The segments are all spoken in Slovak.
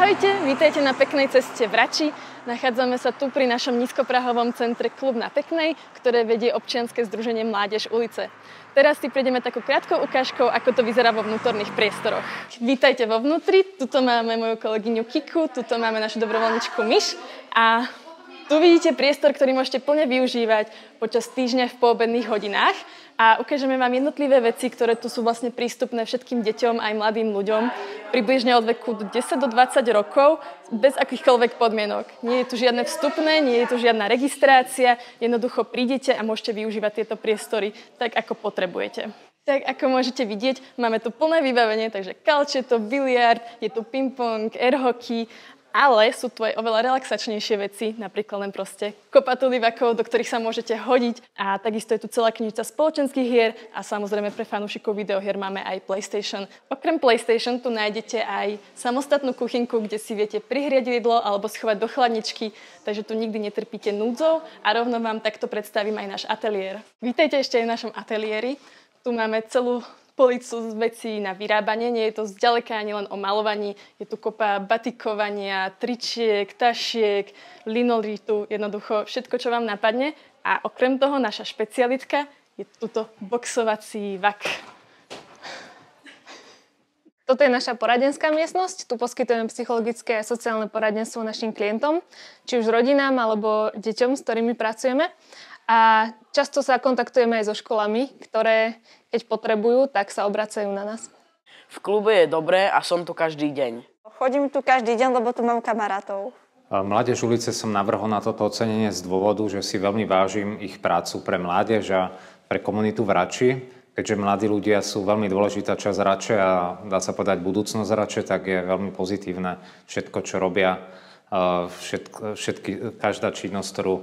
Ahojte, vítajte na Peknej ceste v Rači. Nachádzame sa tu pri našom nízkoprahovom centre Klub na Peknej, ktoré vedie občianske združenie Mládež ulice. Teraz si prejdeme takou krátkou ukážkou, ako to vyzerá vo vnútorných priestoroch. Vítajte vo vnútri, tuto máme moju kolegyňu Kiku, tuto máme našu dobrovoľničku Myš a tu vidíte priestor, ktorý môžete plne využívať počas týždňa v poobedných hodinách a ukážeme vám jednotlivé veci, ktoré tu sú vlastne prístupné všetkým deťom aj mladým ľuďom, približne od veku 10 do 20 rokov, bez akýchkoľvek podmienok. Nie je tu žiadne vstupné, nie je tu žiadna registrácia, jednoducho prídete a môžete využívať tieto priestory tak, ako potrebujete. Tak ako môžete vidieť, máme tu plné vybavenie, takže kalčeto, biliard, je tu ping-pong, air-hockey, ale sú tu aj oveľa relaxačnejšie veci, napríklad len proste kopa tulivakov, do ktorých sa môžete hodiť. A takisto je tu celá knižnica spoločenských hier a samozrejme pre fanúšikov videohier máme aj PlayStation. Okrem PlayStation tu nájdete aj samostatnú kuchynku, kde si viete prihriať jedlo alebo schovať do chladničky, takže tu nikdy netrpíte núdzou a rovno vám takto predstavím aj náš ateliér. Vítajte ešte aj v našom ateliéri. Tu máme celú policu z vecí na vyrábanie, nie je to zďaleka ani len o malovaní, je tu kopa batikovania, tričiek, tašiek, linolitu, jednoducho všetko, čo vám napadne. A okrem toho naša špecialitka je tuto boxovací vak. Toto je naša poradenská miestnosť, tu poskytujeme psychologické a sociálne poradenstvo našim klientom, či už rodinám alebo deťom, s ktorými pracujeme. A často sa kontaktujeme aj so školami, ktoré, keď potrebujú, tak sa obracajú na nás. V klube je dobré a som tu každý deň. Chodím tu každý deň, lebo tu mám kamarátov. Mládež ulice som navrhol na toto ocenenie z dôvodu, že si veľmi vážim ich prácu pre mládež a pre komunitu v Rači. Keďže mladí ľudia sú veľmi dôležitá časť Rače a dá sa povedať budúcnosť Rače, tak je veľmi pozitívne všetko, čo robia, každá činnosť, ktorú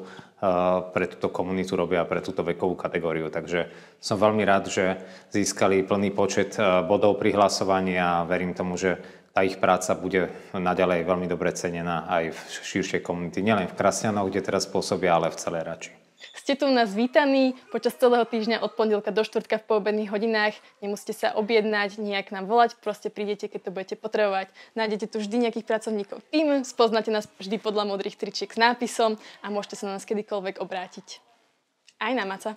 pre túto komunitu robia, pre túto vekovú kategóriu. Takže som veľmi rád, že získali plný počet bodov pri hlasovaní a verím tomu, že tá ich práca bude naďalej veľmi dobre cenená aj v širšej komunite. Nielen v Krasňanoch, kde teraz pôsobia, ale v celej Rači. Ste tu u nás vítaní počas celého týždňa od pondelka do štvrtka v poobedných hodinách. Nemusíte sa objednať, nejak nám volať, proste prídete, keď to budete potrebovať. Nájdete tu vždy nejakých pracovníkov týmu, spoznáte nás vždy podľa modrých tričiek s nápisom a môžete sa na nás kedykoľvek obrátiť. Aj na Maca.